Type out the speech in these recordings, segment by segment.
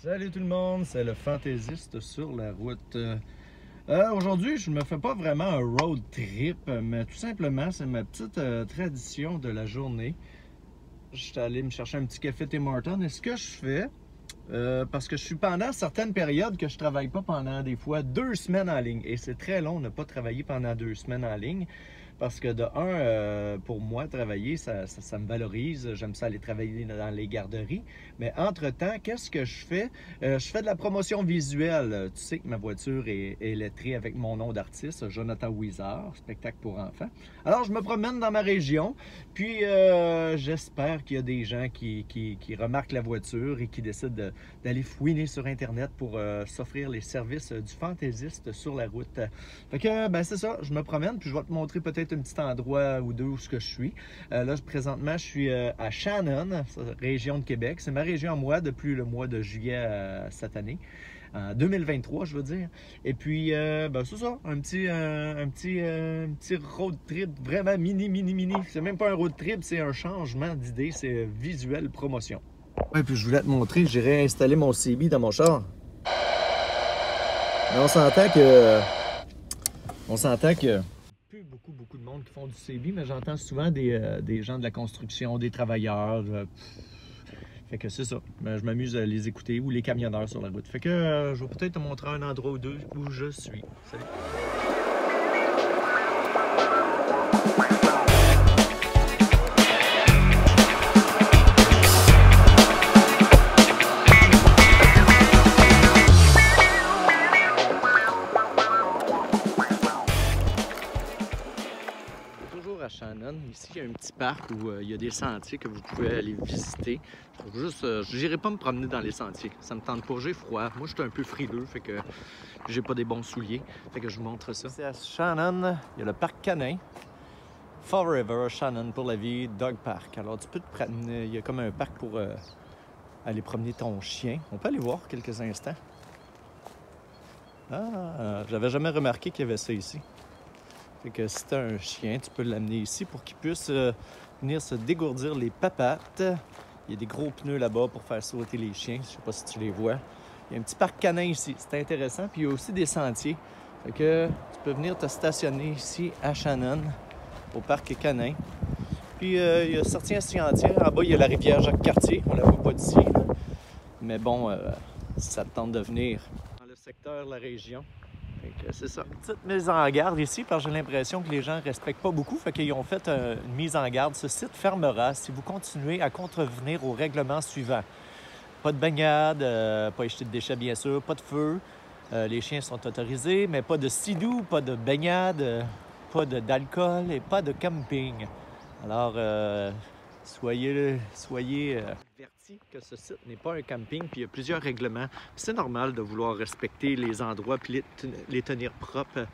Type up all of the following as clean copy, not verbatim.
Salut tout le monde, c'est le fantaisiste sur la route. Aujourd'hui, je me fais pas vraiment un road trip, mais tout simplement, c'est ma petite tradition de la journée. Je suis allé me chercher un petit café Tim Hortons et ce que je fais, parce que je suis pendant certaines périodes que je travaille pas pendant des fois 2 semaines en ligne. Et c'est très long de ne pas travailler pendant 2 semaines en ligne. Parce que de un, pour moi, travailler, ça me valorise. J'aime ça aller travailler dans les garderies. Mais entre-temps, qu'est-ce que je fais? Je fais de la promotion visuelle. Tu sais que ma voiture est lettrée avec mon nom d'artiste, Jonathan Wizard, spectacle pour enfants. Alors, je me promène dans ma région. Puis, j'espère qu'il y a des gens qui remarquent la voiture et qui décident d'aller fouiner sur Internet pour s'offrir les services du fantaisiste sur la route. Fait que, ben c'est ça, je me promène, puis je vais te montrer peut-être un petit endroit ou deux où je suis. Là, présentement, je suis à Shannon, région de Québec. C'est ma région à moi depuis le mois de juillet cette année. En 2023, je veux dire. Et puis, ben, c'est ça, un petit road trip vraiment mini. C'est même pas un road trip, c'est un changement d'idée, c'est visuel promotion. Ouais, puis je voulais te montrer, j'ai réinstallé mon CB dans mon char. Mais on s'entend que plus beaucoup de monde qui font du CB, mais j'entends souvent des gens de la construction, des travailleurs. Fait que c'est ça. Je m'amuse à les écouter ou les camionneurs sur la route. Fait que je vais peut-être te montrer un endroit ou deux où je suis. Salut! À Shannon. Ici, il y a un petit parc où il y a des sentiers que vous pouvez aller visiter. Je n'irai pas me promener dans les sentiers. Ça me tente pas, j'ai froid. Moi, je suis un peu frileux, fait que j'ai pas des bons souliers. Fait que je vous montre ça. C'est à Shannon, il y a le parc canin. Fall River, Shannon pour la vie, Dog Park. Alors, tu peux te promener, il y a comme un parc pour aller promener ton chien. On peut aller voir quelques instants. Ah, j'avais jamais remarqué qu'il y avait ça ici. Fait que si tu as un chien, tu peux l'amener ici pour qu'il puisse venir se dégourdir les papates. Il y a des gros pneus là-bas pour faire sauter les chiens. Je sais pas si tu les vois. Il y a un petit parc canin ici. C'est intéressant. Puis il y a aussi des sentiers. Fait que tu peux venir te stationner ici à Shannon, au parc canin. Puis il y a certains sentiers. En bas, il y a la rivière Jacques-Cartier. On la voit pas d'ici. Mais bon, si ça te tente de venir dans le secteur, la région. C'est ça. Petite mise en garde ici, parce que j'ai l'impression que les gens ne respectent pas beaucoup. Fait qu'ils ont fait une mise en garde. Ce site fermera si vous continuez à contrevenir aux règlements suivants. Pas de baignade, pas acheter de déchets bien sûr, pas de feu. Les chiens sont autorisés, mais pas de sidou, pas de baignade, pas d'alcool et pas de camping. Alors, soyez avertis que ce site n'est pas un camping, puis il y a plusieurs règlements. C'est normal de vouloir respecter les endroits puis les tenir propres.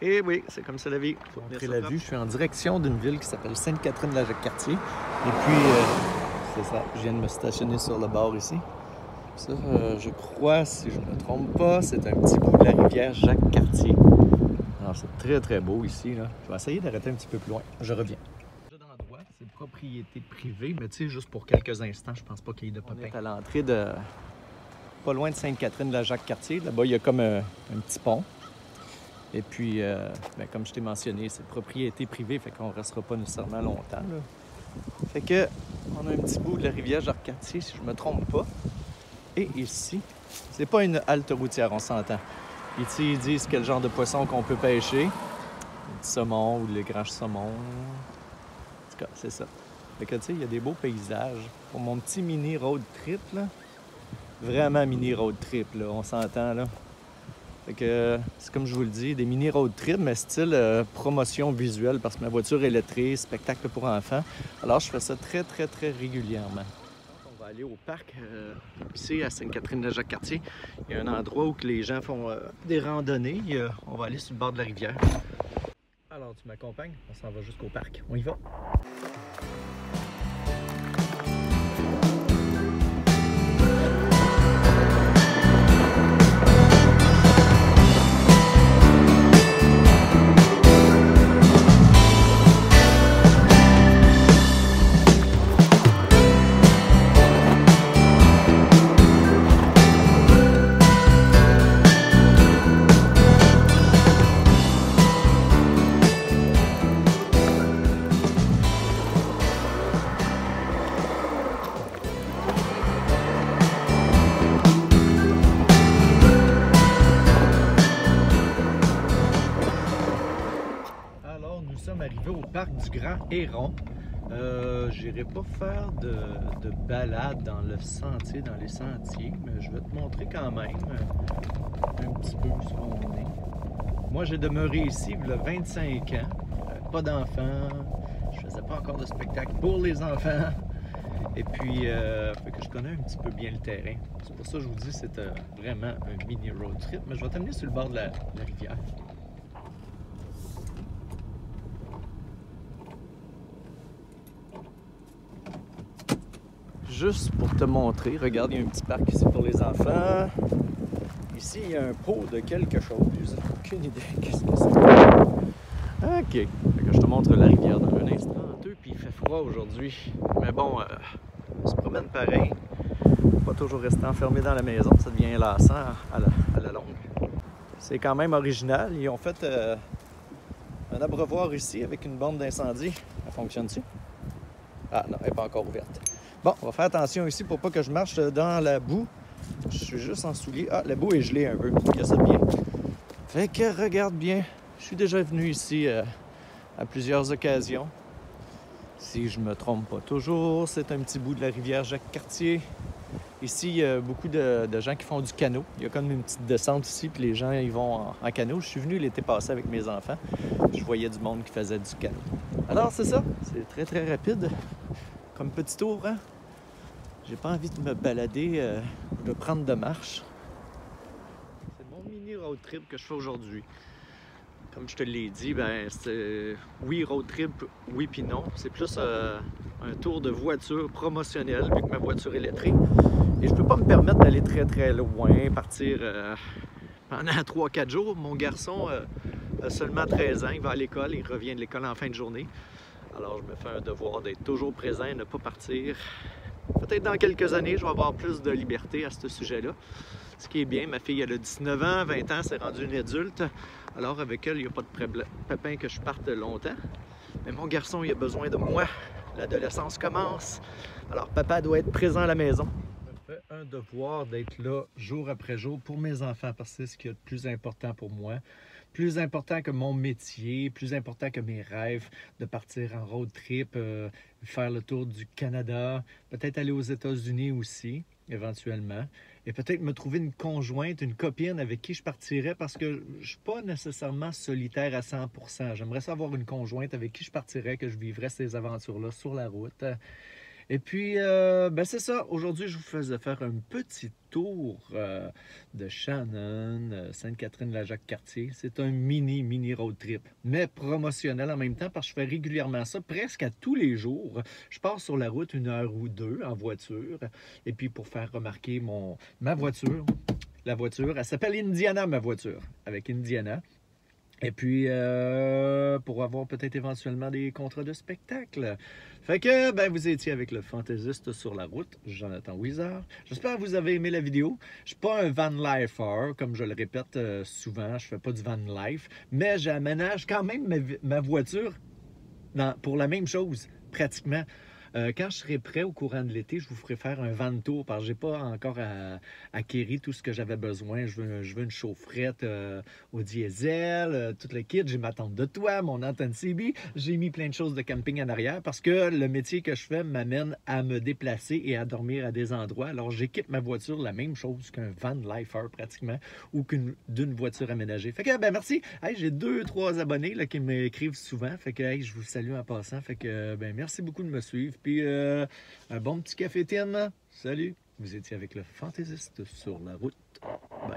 Et oui, c'est comme ça la vie. Faut montrer la vue. Je suis en direction d'une ville qui s'appelle Sainte-Catherine-de-la-Jacques-Cartier. Et puis, c'est ça, je viens de me stationner sur le bord ici. Ça, je crois, si je ne me trompe pas, c'est un petit bout de la rivière Jacques-Cartier. Alors, c'est très beau ici, là. Je vais essayer d'arrêter un petit peu plus loin. Je reviens. C'est propriété privée, mais tu sais, juste pour quelques instants, je pense pas qu'il y ait de pépins. On est à l'entrée de... pas loin de Sainte-Catherine-de-la-Jacques-Cartier. Là-bas, il y a comme un petit pont. Et puis, ben, comme je t'ai mentionné, c'est propriété privée, fait qu'on ne restera pas nécessairement longtemps, là. Fait que, on a un petit bout de la rivière Jacques-Cartier, si je me trompe pas. Et ici, c'est pas une halte routière, on s'entend. Ici, ils disent quel genre de poisson qu'on peut pêcher. Du saumon ou le grand saumon. C'est ça. Fait que, tu sais, il y a des beaux paysages. Pour mon petit mini road trip, là, vraiment mini road trip, là, on s'entend, là. Fait que, c'est comme je vous le dis, des mini road trip, mais style promotion visuelle, parce que ma voiture est lettrée, spectacle pour enfants. Alors, je fais ça très régulièrement. On va aller au parc, ici, à Sainte-Catherine-de-la-Jacques-Cartier. Il y a un endroit où les gens font des randonnées. On va aller sur le bord de la rivière. Alors, tu m'accompagnes? On s'en va jusqu'au parc. On y va? parc du Grand Héron. J'irai pas faire de balade dans le sentier, dans les sentiers, mais je vais te montrer quand même un petit peu où on est. Moi, j'ai demeuré ici il y a 25 ans, pas d'enfants, je faisais pas encore de spectacle pour les enfants. Et puis, fait que je connais un petit peu bien le terrain. C'est pour ça que je vous dis que c'est vraiment un mini road trip. Mais je vais t'amener sur le bord de la rivière. Juste pour te montrer, regarde, il y a un petit parc ici pour les enfants. Ici, il y a un pot de quelque chose. Aucune idée qu'est-ce que c'est. OK. Fait que je te montre la rivière dans un instant. Puis il fait froid aujourd'hui. Mais bon, on se promène pareil. Pas toujours rester enfermé dans la maison, ça devient lassant à la longue. C'est quand même original. Ils ont fait un abreuvoir ici avec une bombe d'incendie. Elle fonctionne-tu? Ah non, elle n'est pas encore ouverte. Bon, on va faire attention ici pour pas que je marche dans la boue. Je suis juste en soulier. Ah, la boue est gelée un peu, il y a ça de bien. Fait que regarde bien, je suis déjà venu ici à plusieurs occasions. Si je me trompe pas toujours, c'est un petit bout de la rivière Jacques-Cartier. Ici, il y a beaucoup de gens qui font du canot. Il y a comme une petite descente ici, puis les gens ils vont en canot. Je suis venu l'été passé avec mes enfants. Je voyais du monde qui faisait du canot. Alors, c'est ça. C'est très, très rapide. Comme petit tour, hein? J'ai pas envie de me balader ou de prendre de marche. C'est mon mini road trip que je fais aujourd'hui. Comme je te l'ai dit, ben c'est oui road trip, oui puis non. C'est plus un tour de voiture promotionnel vu que ma voiture est électrique. Et je peux pas me permettre d'aller très très loin, partir pendant 3-4 jours. Mon garçon a seulement 13 ans, il va à l'école, il revient de l'école en fin de journée. Alors je me fais un devoir d'être toujours présent et ne pas partir. Peut-être dans quelques années, je vais avoir plus de liberté à ce sujet-là. Ce qui est bien, ma fille elle a 19 ans, 20 ans, c'est rendu une adulte. Alors avec elle, il n'y a pas de pépin que je parte longtemps. Mais mon garçon, il a besoin de moi. L'adolescence commence. Alors papa doit être présent à la maison. Je me fais un devoir d'être là jour après jour pour mes enfants parce que c'est ce qui est le plus important pour moi. Plus important que mon métier, plus important que mes rêves de partir en road trip, faire le tour du Canada, peut-être aller aux États-Unis aussi, éventuellement. Et peut-être me trouver une conjointe, une copine avec qui je partirais parce que je ne suis pas nécessairement solitaire à 100%. J'aimerais savoir une conjointe avec qui je partirais, que je vivrais ces aventures-là sur la route. Et puis, ben c'est ça. Aujourd'hui, je vous faisais faire un petit tour de Shannon, Sainte-Catherine-la-Jacques-Cartier. C'est un mini road trip, mais promotionnel en même temps parce que je fais régulièrement ça presque à tous les jours. Je pars sur la route 1 heure ou 2 en voiture. Et puis, pour faire remarquer ma voiture, la voiture, elle s'appelle Indiana, ma voiture, avec Indiana. Et puis, pour avoir peut-être éventuellement des contrats de spectacle. Fait que, ben, vous étiez avec le fantaisiste sur la route, Jonathan Wizard. J'espère que vous avez aimé la vidéo. Je suis pas un van lifer, comme je le répète souvent, je fais pas du van life, mais j'aménage quand même ma voiture pour la même chose, pratiquement. Quand je serai prêt au courant de l'été, je vous ferai faire un van tour parce que j'ai pas encore acquéri tout ce que j'avais besoin. Je veux une chaufferette au diesel, tout le kit. J'ai ma tente de toit, mon antenne CB. J'ai mis plein de choses de camping en arrière parce que le métier que je fais m'amène à me déplacer et à dormir à des endroits. Alors j'équipe ma voiture la même chose qu'un van lifer pratiquement ou d'une voiture aménagée. Fait que ben merci. Hey, j'ai 2-3 abonnés là, qui m'écrivent souvent. Fait que hey, je vous salue en passant. Fait que ben merci beaucoup de me suivre. Puis un bon petit café Tim. Salut! Vous étiez avec le fantaisiste sur la route. Bye!